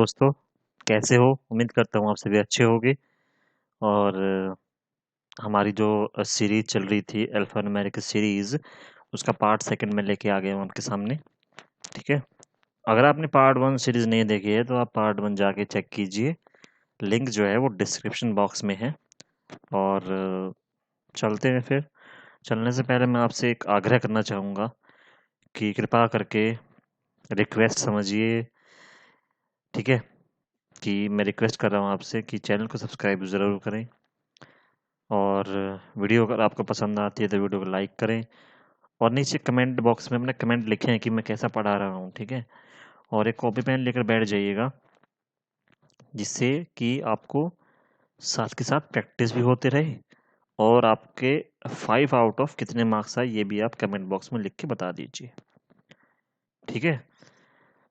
दोस्तों, कैसे हो? उम्मीद करता हूँ आप सभी अच्छे होंगे। और हमारी जो सीरीज चल रही थी अल्फा न्यूमेरिक सीरीज, उसका पार्ट सेकंड में लेके आ गया हूँ आपके सामने। ठीक है। अगर आपने पार्ट वन सीरीज नहीं देखी है तो आप पार्ट वन जाके चेक कीजिए। लिंक जो है वो डिस्क्रिप्शन बॉक्स में है। और चलते हैं फिर। चलने से पहले मैं आपसे एक आग्रह करना चाहूँगा कि कृपा करके, रिक्वेस्ट समझिए, ठीक है, कि मैं रिक्वेस्ट कर रहा हूँ आपसे कि चैनल को सब्सक्राइब ज़रूर करें। और वीडियो अगर आपको पसंद आती है तो वीडियो को लाइक करें। और नीचे कमेंट बॉक्स में अपने कमेंट लिखें कि मैं कैसा पढ़ा रहा हूँ, ठीक है। और एक कॉपी पेन लेकर बैठ जाइएगा, जिससे कि आपको साथ के साथ प्रैक्टिस भी होते रहे। और आपके 5 आउट ऑफ कितने मार्क्स आए ये भी आप कमेंट बॉक्स में लिख के बता दीजिए, ठीक है।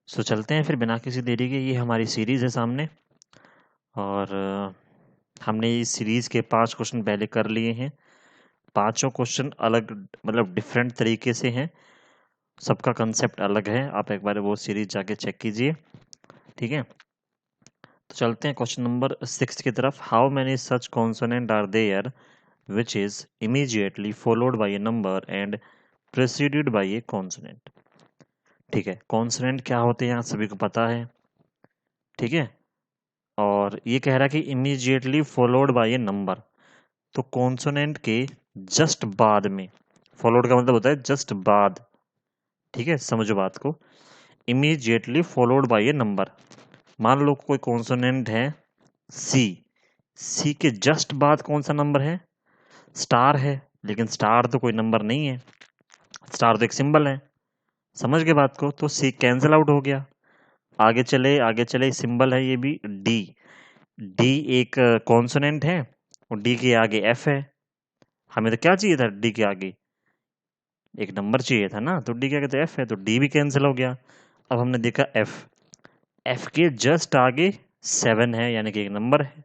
सो चलते हैं फिर बिना किसी देरी के। ये हमारी सीरीज़ है सामने। और हमने इस सीरीज़ के 5 क्वेश्चन पहले कर लिए हैं। पांचों क्वेश्चन अलग, मतलब डिफरेंट तरीके से हैं। सबका कंसेप्ट अलग है। आप एक बार वो सीरीज जाके चेक कीजिए, ठीक है। तो चलते हैं क्वेश्चन नंबर 6 की तरफ। How many such consonant are there which is immediately followed by a number and preceded by a consonant. ठीक है, कॉन्सोनेंट क्या होते हैं यहाँ सभी को पता है, ठीक है। और ये कह रहा है कि immediately followed by a number, तो कॉन्सोनेंट के जस्ट बाद में, फॉलोड का मतलब होता है जस्ट बाद, ठीक है। समझो बात को। Immediately followed by a number, मान लो कोई कॉन्सोनेंट है सी, सी के जस्ट बाद कौन सा नंबर है? स्टार है। लेकिन स्टार तो कोई नंबर नहीं है, स्टार तो एक सिंबल है। समझ गए बात को? तो सी कैंसिल आउट हो गया। आगे चले, आगे चले, सिंबल है ये भी डी। डी एक कॉन्सोनेंट है और डी के आगे एफ है। हमें तो क्या चाहिए था? डी के आगे एक नंबर चाहिए था ना, तो डी के आगे तो एफ है, तो डी भी कैंसिल हो गया। अब हमने देखा एफ, एफ के जस्ट आगे 7 है, यानी कि एक नंबर है।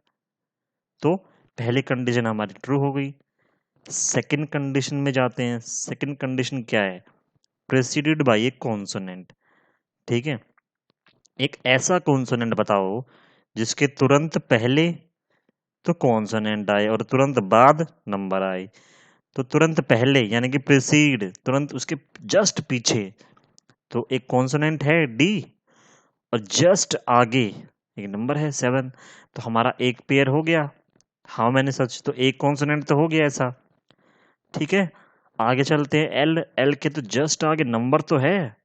तो पहली कंडीशन हमारी ट्रू हो गई। सेकंड कंडीशन में जाते हैं। सेकंड कंडीशन क्या है? प्रेसिडेड बाय ए कॉन्सोनेंट, ठीक है। एक ऐसा कॉन्सोनेंट बताओ जिसके तुरंत पहले तो कॉन्सोनेंट आए और तुरंत बाद नंबर आए। तो तुरंत पहले यानी कि प्रेसीड, तुरंत उसके जस्ट पीछे तो एक कॉन्सोनेंट है डी, और जस्ट आगे एक नंबर है 7। तो हमारा एक पेयर हो गया। हाउ मैनी सच, तो एक कॉन्सोनेंट तो हो गया ऐसा, ठीक है। आगे चलते हैं। एल, एल के तो जस्ट आगे नंबर तो है,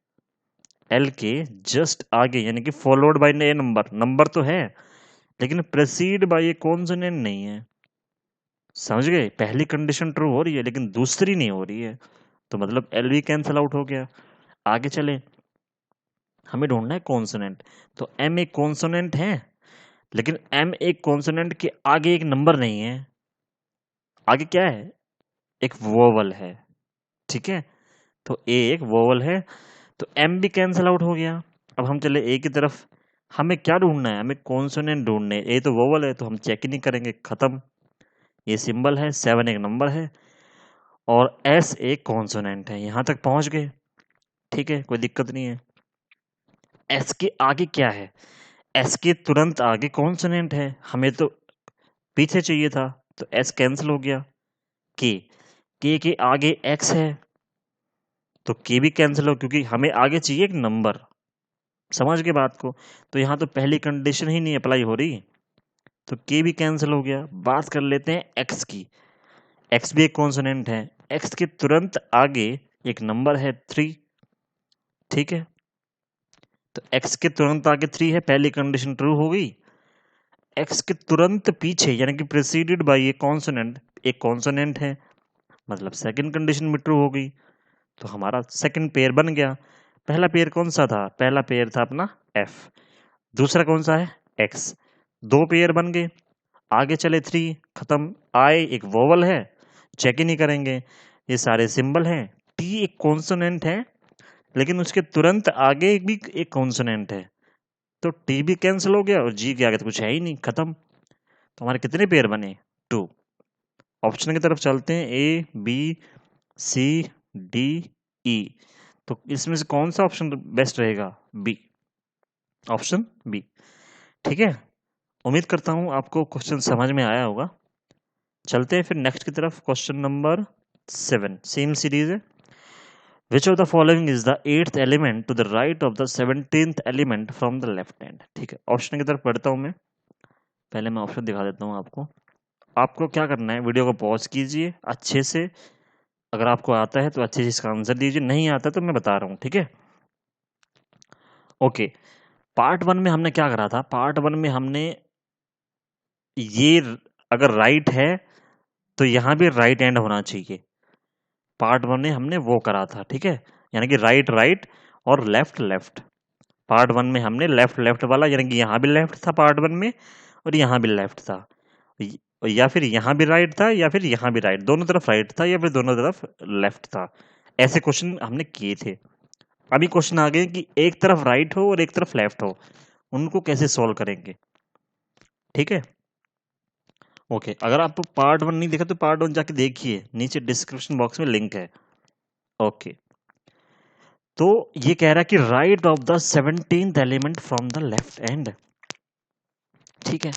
एल के जस्ट आगे यानी कि followed by a number, number तो है, लेकिन प्रेसीड बाय ए कॉन्सोनेंट नहीं है। समझ गए? पहली कंडीशन ट्रू हो रही है लेकिन दूसरी नहीं हो रही है, तो मतलब एल भी कैंसिल आउट हो गया। आगे चले, हमें ढूंढना है कॉन्सोनेंट। तो एम एक कॉन्सोनेंट है, लेकिन एम एक कॉन्सोनेंट के आगे एक नंबर नहीं है। आगे क्या है? एक वोवल है, ठीक है। तो ए एक वोवल है, तो एम भी कैंसिल आउट हो गया। अब हम चले ए की तरफ। हमें क्या ढूंढना है? हमें कॉन्सोनेंट ढूंढने। ए तो वोवल है तो हम चेक ही नहीं करेंगे, खत्म। ये सिंबल है, 7 एक नंबर है, और एस एक कॉन्सोनेंट है। यहां तक पहुंच गए, ठीक है, कोई दिक्कत नहीं है। एस के आगे क्या है? एस के तुरंत आगे कॉन्सोनेंट है, हमें तो पीछे चाहिए था, तो एस कैंसिल हो गया। के आगे एक्स है, तो के भी कैंसिल हो, क्योंकि हमें आगे चाहिए एक नंबर। समझ के बात को? तो यहाँ तो पहली कंडीशन ही नहीं अप्लाई हो रही, तो के भी कैंसिल हो गया। बात कर लेते हैं एक्स की। एक्स भी एक कॉन्सोनेंट है, एक्स के तुरंत आगे एक नंबर है 3, ठीक है। तो एक्स के तुरंत आगे 3 है, पहली कंडीशन ट्रू हो गई। एक्स के तुरंत पीछे यानी कि प्रेसिडेड बाय ए कॉन्सोनेंट, एक कॉन्सोनेंट है, मतलब सेकंड कंडीशन में ट्रू हो गई। तो हमारा सेकंड पेयर बन गया। पहला पेयर कौन सा था? पहला पेयर था अपना एफ, दूसरा कौन सा है? एक्स। दो पेयर बन गए। आगे चले 3, खत्म। आई एक वोवल है, चेक ही नहीं करेंगे, ये सारे सिंबल हैं। टी एक कॉन्सोनेंट है, लेकिन उसके तुरंत आगे भी एक कॉन्सोनेंट है, तो टी भी कैंसिल हो गया और जी के आगे तो कुछ है ही नहीं, खत्म। तो हमारे कितने पेयर बने? 2। ऑप्शन की तरफ चलते हैं। A, B, C, D, E. तो इसमें से कौन सा ऑप्शन बेस्ट रहेगा? B, option B. ठीक है, उम्मीद करता हूँ आपको क्वेश्चन समझ में आया होगा। चलते हैं फिर नेक्स्ट की तरफ। क्वेश्चन नंबर 7, सेम सीरीज है। Which of the following is the 8th element to the right of the 17th element from the left hand. ठीक है, ऑप्शन की तरफ पढ़ता हूँ मैं। पहले मैं ऑप्शन दिखा देता हूँ आपको। आपको क्या करना है, वीडियो को पॉज कीजिए अच्छे से। अगर आपको आता है तो अच्छे से इसका आंसर दीजिए, नहीं आता तो मैं बता रहा हूँ। ठीक है, ओके। पार्ट 1 में हमने क्या करा था? पार्ट 1 में हमने ये अगर राइट है तो यहाँ भी राइट एंड होना चाहिए। पार्ट 1 में हमने वो करा था। ठीक है, यानी कि राइट राइट और लेफ्ट लेफ्ट। पार्ट 1 में हमने लेफ्ट लेफ्ट वाला, यानी कि यहाँ भी लेफ्ट था पार्ट 1 में और यहाँ भी लेफ्ट था, या फिर यहाँ भी राइट था या फिर यहाँ भी राइट, दोनों तरफ राइट था या फिर दोनों तरफ लेफ्ट था। ऐसे क्वेश्चन हमने किए थे। अभी क्वेश्चन आ गए कि एक तरफ राइट हो और एक तरफ लेफ्ट हो, उनको कैसे सॉल्व करेंगे। ठीक है, ओके। अगर आप पार्ट 1 नहीं देखा तो पार्ट 1 जाके देखिए, नीचे डिस्क्रिप्शन बॉक्स में लिंक है। ओके, तो ये कह रहा है कि right of the 17th element from the left and. ठीक है,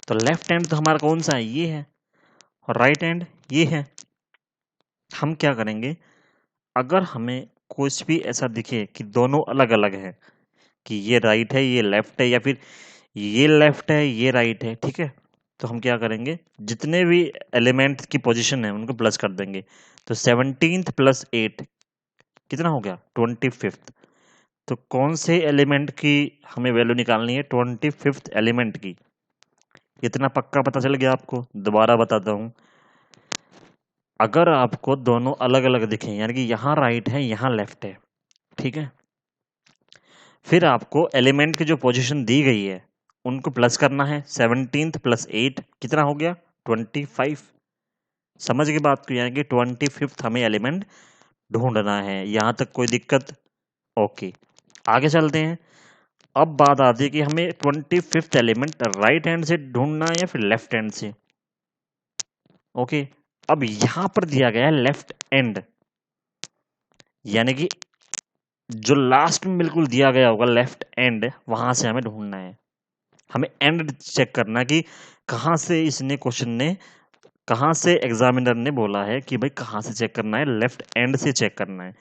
तो लेफ्ट हैंड तो हमारा कौन सा है? ये है। और राइट हैंड ये है। हम क्या करेंगे, अगर हमें कुछ भी ऐसा दिखे कि दोनों अलग अलग हैं, कि ये राइट है ये लेफ्ट है, या फिर ये लेफ्ट है ये राइट है, ठीक है, तो हम क्या करेंगे, जितने भी एलिमेंट की पोजीशन है उनको प्लस कर देंगे। तो 17th प्लस 8 कितना हो गया? 25th। तो कौन से एलिमेंट की हमें वैल्यू निकालनी है? 25th एलिमेंट की। इतना पक्का पता चल गया आपको? दोबारा बताता हूं, अगर आपको दोनों अलग अलग दिखें, यानी कि यहाँ राइट है यहाँ लेफ्ट है, ठीक है, फिर आपको एलिमेंट की जो पोजीशन दी गई है उनको प्लस करना है। 17th प्लस 8 कितना हो गया? 25। समझ गए बात को? यानी कि 25th हमें एलिमेंट ढूंढना है। यहां तक कोई दिक्कत? ओके, आगे चलते हैं। अब बात आती है कि हमें 25th एलिमेंट राइट हैंड से ढूंढना है या फिर लेफ्ट हैंड से। ओके, अब यहां पर दिया गया है लेफ्ट एंड, यानी कि जो लास्ट में बिल्कुल दिया गया होगा लेफ्ट एंड, वहां से हमें ढूंढना है। हमें एंड चेक करना कि कहां से इसने क्वेश्चन ने, कहां से एग्जामिनर ने बोला है कि भाई कहां से चेक करना है, लेफ्ट एंड से चेक करना है।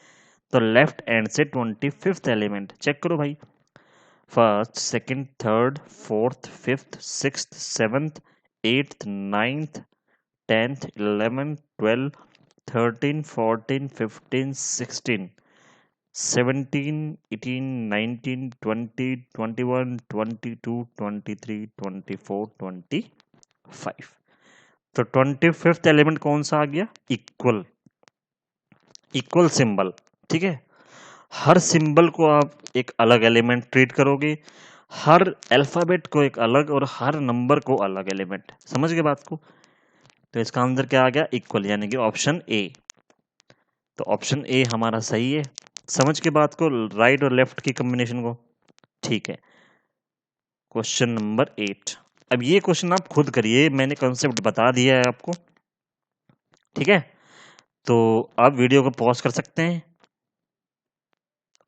तो लेफ्ट एंड से 25th एलिमेंट चेक करो भाई। First, second, third, fourth, fifth, sixth, seventh, eighth, ninth, 10th, 11th, 12th, 13, 14, 15, 16, 17, 18, 19, 20, 21, 22, 23, 24, 25। तो 25th एलिमेंट कौन सा आ गया? इक्वल। Equal symbol. ठीक है, हर सिंबल को आप एक अलग एलिमेंट ट्रीट करोगे, हर अल्फाबेट को एक अलग और हर नंबर को अलग एलिमेंट। समझ गए बात को? तो इसका आंसर क्या आ गया? इक्वल, यानी कि ऑप्शन ए। तो ऑप्शन ए हमारा सही है। समझ के बात को, राइट और लेफ्ट की कॉम्बिनेशन को। ठीक है, क्वेश्चन नंबर 8। अब ये क्वेश्चन आप खुद करिए, मैंने कॉन्सेप्ट बता दिया है आपको। ठीक है, तो आप वीडियो को पॉज कर सकते हैं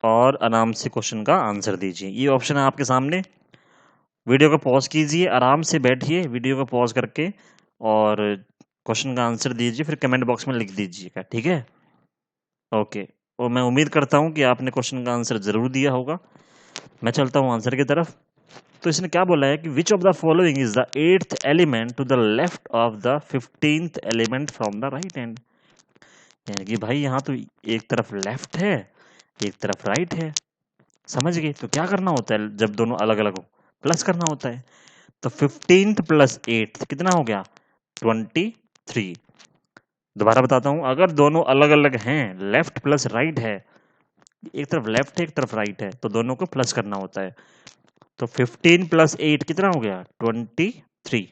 और आराम से क्वेश्चन का आंसर दीजिए। ये ऑप्शन है आपके सामने। वीडियो को पॉज कीजिए, आराम से बैठिए वीडियो को पॉज करके और क्वेश्चन का आंसर दीजिए, फिर कमेंट बॉक्स में लिख दीजिएगा। ठीक है, ओके। और मैं उम्मीद करता हूँ कि आपने क्वेश्चन का आंसर जरूर दिया होगा। मैं चलता हूँ आंसर की तरफ। तो इसने क्या बोला है कि which of the following is the 8th element to the left of the 15th element from the right hand. यानी कि भाई यहाँ तो एक तरफ लेफ्ट है एक तरफ राइट है। समझ गए? तो क्या करना होता है जब दोनों अलग अलग हो? प्लस करना होता है। तो 15th प्लस 8 कितना हो गया? 23। दोबारा बताता हूं, अगर दोनों अलग अलग हैं, लेफ्ट प्लस राइट है, एक तरफ लेफ्ट है एक तरफ राइट है, तो दोनों को प्लस करना होता है। तो 15 प्लस 8 कितना हो गया? 23।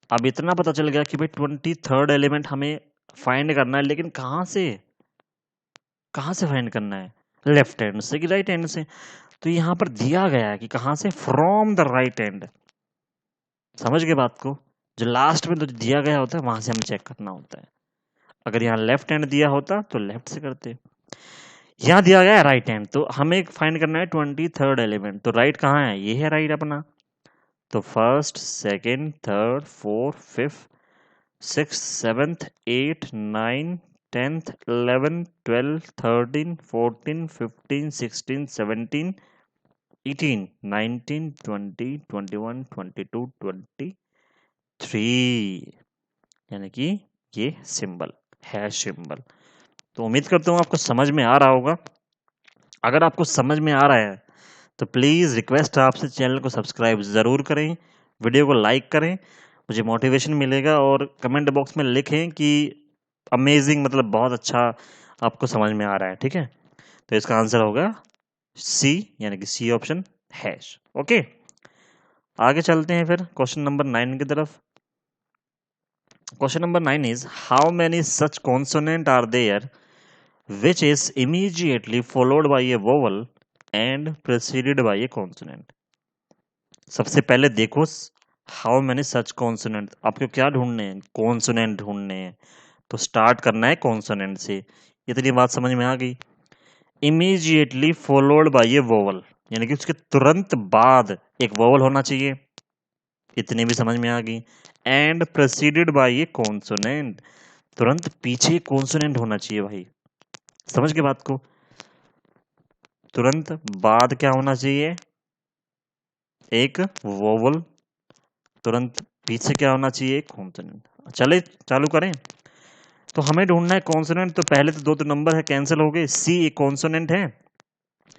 अब इतना पता चल गया कि भाई 23rd एलिमेंट हमें फाइंड करना है, लेकिन कहां से फाइंड करना है? लेफ्ट हैंड से कि राइट हैंड से? तो यहां पर दिया गया है कि कहां से? From the right hand. समझ गए बात को? जो लास्ट में तो दिया गया होता है वहां से हमें चेक करना होता है। अगर यहाँ लेफ्ट हैंड दिया होता तो लेफ्ट से करते। यहाँ दिया गया है राइट हैंड, तो हमें फाइंड करना है 23rd एलिमेंट। तो राइट कहाँ है, ये है राइट अपना। तो first, second, third, fourth, fifth, six, seventh, eight, nine, 10th, 11, 12, 13, 14, 15, 16, 17, 18, 19, 20, 21, 22, 23, यानी कि ये सिंबल है सिंबल। तो उम्मीद करता हूँ आपको समझ में आ रहा होगा। अगर आपको समझ में आ रहा है तो प्लीज़ रिक्वेस्ट है आपसे, चैनल को सब्सक्राइब ज़रूर करें, वीडियो को लाइक करें, मुझे मोटिवेशन मिलेगा। और कमेंट बॉक्स में लिखें कि अमेजिंग, मतलब बहुत अच्छा आपको समझ में आ रहा है। ठीक है, तो इसका आंसर होगा सी, यानी कि सी ऑप्शन, हैश। ओके, आगे चलते हैं फिर क्वेश्चन नंबर 9 की तरफ। Question number 9 is how many such consonant are there which is immediately followed by a vowel and preceded by a consonant। सबसे पहले देखो, हाउ मैनी सच कॉन्सोनेंट, आपको क्या ढूंढने हैं, कॉन्सोनेंट ढूंढने हैं। तो स्टार्ट करना है कॉन्सोनेंट से, इतनी बात समझ में आ गई। Immediately followed by A vowel, यानी कि उसके तुरंत बाद एक वोवल होना चाहिए, इतनी भी समझ में आ गई। And preceded by a consonant, तुरंत पीछे कॉन्सोनेंट होना चाहिए भाई, समझ के बात को। तुरंत बाद क्या होना चाहिए, एक वोवल, तुरंत पीछे क्या होना चाहिए, कॉन्सोनेंट। चले चालू करें। तो हमें ढूंढना है कॉन्सोनेंट, तो पहले तो दो नंबर है कैंसिल हो गए। सी एक कॉन्सोनेंट है,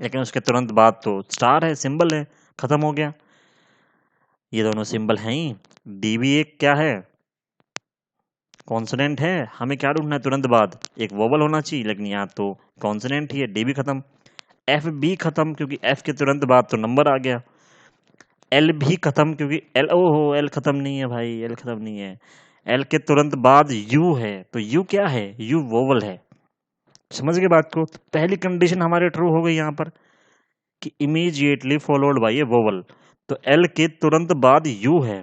लेकिन उसके तुरंत बाद तो स्टार है, सिंबल है, खत्म हो गया। ये दोनों सिंबल हैं ही। डी भी एक क्या है, कॉन्सोनेंट है। हमें क्या ढूंढना है तुरंत बाद, एक वोवल होना चाहिए, लेकिन यहाँ तो कॉन्सोनेंट ही है, डी भी खत्म। एफ भी खत्म, क्योंकि एफ के तुरंत बाद तो नंबर आ गया। एल भी खत्म, क्योंकि एल, ओहो एल खत्म नहीं है भाई, एल खत्म नहीं है। एल के तुरंत बाद यू है, तो यू क्या है, यू वोवल है। समझ गए बात को। तो पहली कंडीशन हमारी ट्रू हो गई यहाँ पर कि immediately followed by A vowel, तो एल के तुरंत बाद यू है,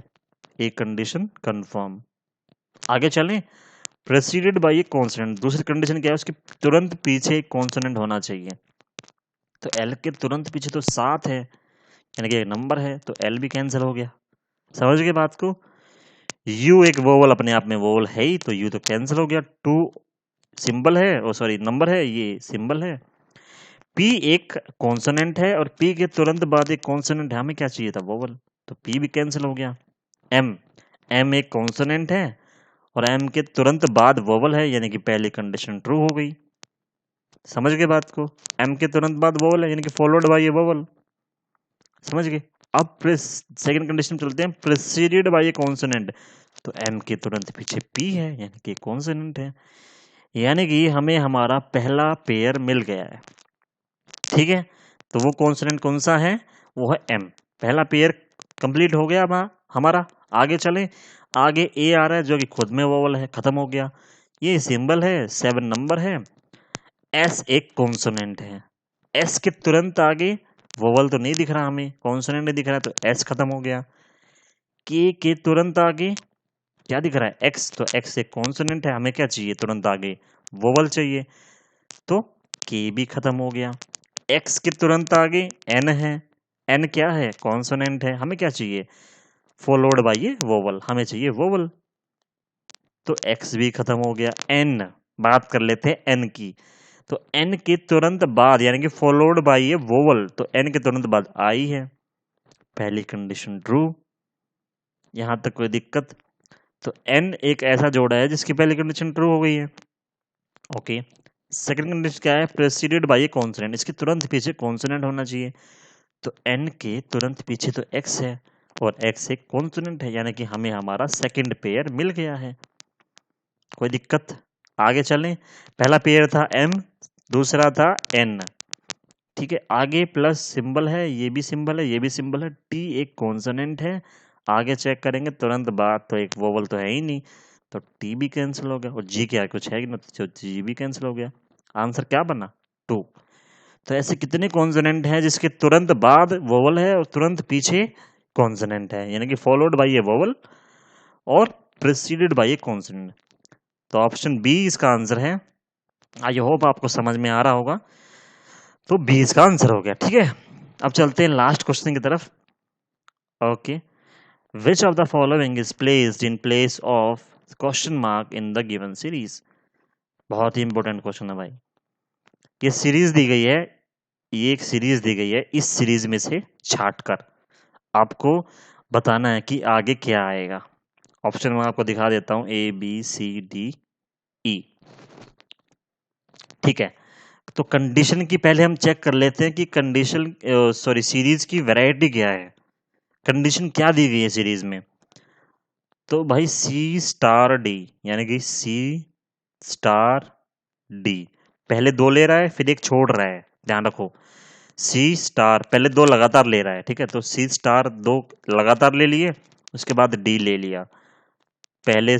एक कंडीशन कंफर्म। आगे चलें, प्रेसिडेड बाय ए कॉन्सोनेंट, दूसरी कंडीशन क्या है, उसके तुरंत पीछे एक कॉन्सोनेंट होना चाहिए। तो एल के तुरंत पीछे तो 7 है, यानी कि एक नंबर है, तो एल भी कैंसिल हो गया। समझ गए बात को। यू एक वोवल अपने आप में वोवल है ही, तो यू तो कैंसिल हो गया। टू सिंबल है, ओ सॉरी नंबर है, ये सिंबल है। पी एक कॉन्सोनेंट है, और पी के तुरंत बाद एक कॉन्सोनेंट है, हमें क्या चाहिए था, वोवल, तो पी भी कैंसिल हो गया। एम, एम एक कॉन्सोनेंट है, और एम के तुरंत बाद वोवल है, यानी कि पहली कंडीशन ट्रू हो गई। समझ गए बात को। एम के तुरंत बाद वोवल है, यानी कि फॉलोड बाय ए वोवल। समझ गए। अब सेकंड कंडीशन चलते हैं, प्रेसिडेड बाय ए कॉन्सोनेंट, तो एम के तुरंत पीछे पी है, यानी कि कॉन्सोनेंट है, यानी कि हमें हमारा पहला पेयर मिल गया है। ठीक है, तो वो कॉन्सोनेंट कौन सा है, वो है एम। पहला पेयर कंप्लीट हो गया हमारा। आगे चलें, आगे ए आ रहा है, जो कि खुद में वोवल है, खत्म हो गया। ये सिंबल है, 7 नंबर है। एस एक कॉन्सोनेंट है, एस के तुरंत आगे वोवल तो नहीं दिख रहा, हमें कॉन्सोनेंट नहीं दिख रहा, तो एस खत्म हो गया। के तुरंत आगे क्या दिख रहा है, एक्स, तो एक्स एक कॉन्सोनेंट है, हमें क्या चाहिए तुरंत आगे, वोवल चाहिए, तो के भी खत्म हो गया। एक्स के तुरंत आगे एन है, एन क्या है, कॉन्सोनेंट है, हमें क्या चाहिए, फॉलोड बाय ये वोवल, हमें चाहिए वोवल, तो एक्स भी खत्म हो गया। एन, बात कर लेते हैं एन की, तो एन के तुरंत बाद, यानी कि फॉलोड बाय ये वोवल, तो एन के तुरंत बाद आई है, पहली कंडीशन ट्रू, यहां तक कोई दिक्कत। तो एन एक ऐसा जोड़ा है जिसकी पहली कंडीशन ट्रू हो गई है। ओके, सेकंड कंडीशन क्या है, प्रेसिडेड बाय ए कॉन्सोनेंट, इसके तुरंत पीछे कॉन्सोनेंट होना चाहिए, तो एन के तुरंत पीछे तो एक्स है, और एक्स एक कॉन्सोनेंट है, यानी कि हमें हमारा सेकंड पेयर मिल गया है। कोई दिक्कत। आगे चलें, पहला पेयर था एम, दूसरा था एन। ठीक है, आगे प्लस सिंबल है, ये भी सिंबल है, ये भी सिंबल है। टी एक कॉन्सोनेंट है, आगे चेक करेंगे तुरंत बाद, तो एक वोवल तो है ही नहीं, तो टी भी कैंसिल हो गया, और जी क्या कुछ है कि ना, तो जी भी कैंसिल हो गया। आंसर क्या बना, 2। तो ऐसे कितने कॉन्सोनेंट हैं जिसके तुरंत बाद वोवल है और तुरंत पीछे कॉन्सोनेंट है, यानी कि फॉलोड बाय ए वोवल और प्रेसिडेड बाय ए कॉन्सोनेंट। तो ऑप्शन बी इसका आंसर है। आई होप आपको समझ में आ रहा होगा। तो 20 का आंसर हो गया। ठीक है, अब चलते हैं लास्ट क्वेश्चन की तरफ। Okay, which of the following is placed in place of question mark in the given series. बहुत ही इंपॉर्टेंट क्वेश्चन है भाई। ये सीरीज दी गई है, ये एक सीरीज दी गई है, इस सीरीज में से छाट कर आपको बताना है कि आगे क्या आएगा। ऑप्शन मैं आपको दिखा देता हूं, ए बी सी डी ई। ठीक है, तो कंडीशन की पहले हम चेक कर लेते हैं कि कंडीशन सॉरी सीरीज की वैरायटी क्या है। कंडीशन क्या दी गई है सीरीज में, तो भाई सी स्टार डी, यानी कि सी स्टार डी। पहले दो ले रहा है फिर एक छोड़ रहा है, ध्यान रखो। सी स्टार पहले दो लगातार ले रहा है, ठीक है, तो सी स्टार दो लगातार ले लिए, उसके बाद डी ले लिया। पहले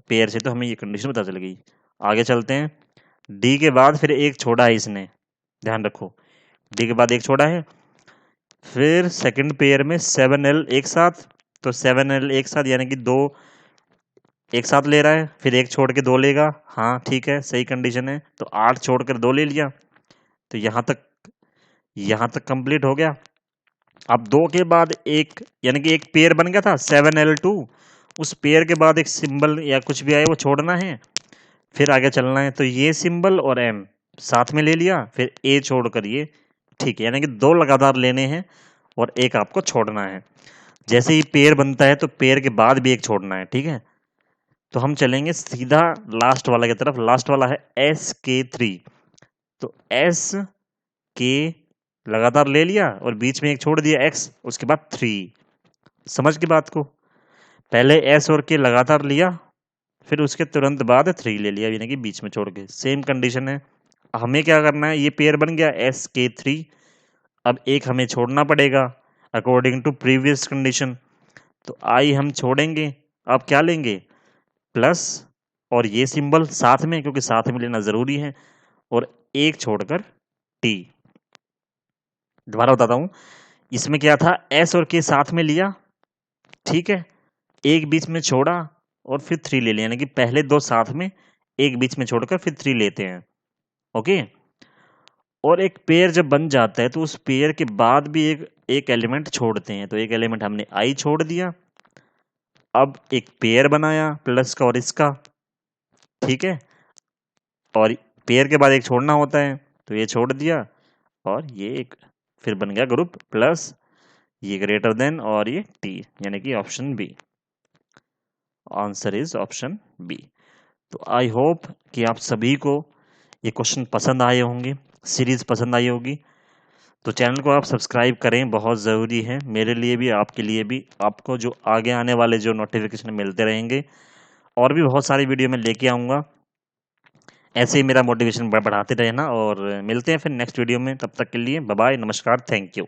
पेयर से तो हमें ये कंडीशन पता चल गई। आगे चलते हैं, डी के बाद फिर एक छोड़ा है इसने, ध्यान रखो, डी के बाद एक छोड़ा है। फिर सेकंड पेयर में 7L एक साथ, तो 7L एक साथ यानी कि दो एक साथ ले रहा है, फिर एक छोड़ के दो लेगा। हाँ ठीक है, सही कंडीशन है, तो 8 छोड़कर दो ले लिया। तो यहां तक कंप्लीट हो गया। अब दो के बाद एक, यानी कि एक पेयर बन गया था 7L2, उस पेयर के बाद एक सिंबल या कुछ भी आए वो छोड़ना है, फिर आगे चलना है। तो ये सिंबल और एम साथ में ले लिया, फिर ए छोड़कर ये। ठीक है, यानी कि दो लगातार लेने हैं और एक आपको छोड़ना है। जैसे ही पेयर बनता है तो पेयर के बाद भी एक छोड़ना है। ठीक है, तो हम चलेंगे सीधा लास्ट वाला की तरफ। लास्ट वाला है SK3, तो एस के लगातार ले लिया और बीच में एक छोड़ दिया एक्स, उसके बाद 3। समझ की बात को, पहले एस और के लगातार लिया, फिर उसके तुरंत बाद 3 ले लिया, यानी कि बीच में छोड़ के। सेम कंडीशन है, हमें क्या करना है, ये पेयर बन गया SK3, अब एक हमें छोड़ना पड़ेगा अकॉर्डिंग टू प्रीवियस कंडीशन। तो आई हम छोड़ेंगे, अब क्या लेंगे, प्लस और ये सिंबल साथ में, क्योंकि साथ में लेना जरूरी है, और एक छोड़कर टी। दोबारा बताता हूं, इसमें क्या था, एस और के साथ में लिया, ठीक है, एक बीच में छोड़ा और फिर 3 ले लिया, यानी कि पहले दो साथ में, एक बीच में छोड़कर फिर 3 लेते हैं। ओके, और एक पेयर जब बन जाता है तो उस पेयर के बाद भी एक एलिमेंट छोड़ते हैं, तो एक एलिमेंट हमने आई छोड़ दिया। अब एक पेयर बनाया प्लस का और इसका, ठीक है, और पेयर के बाद एक छोड़ना होता है, तो ये छोड़ दिया, और ये एक फिर बन गया ग्रुप प्लस ये ग्रेटर देन और ये टी, यानी कि option B. Answer is option B. तो आई होप कि आप सभी को ये क्वेश्चन पसंद आए होंगे, सीरीज पसंद आई होगी। तो चैनल को आप सब्सक्राइब करें, बहुत ज़रूरी है मेरे लिए भी, आपके लिए भी। आपको जो आगे आने वाले जो नोटिफिकेशन मिलते रहेंगे, और भी बहुत सारी वीडियो में लेके आऊँगा। ऐसे ही मेरा मोटिवेशन बढ़ाते रहना, और मिलते हैं फिर नेक्स्ट वीडियो में। तब तक के लिए बाय बाय, नमस्कार, थैंक यू।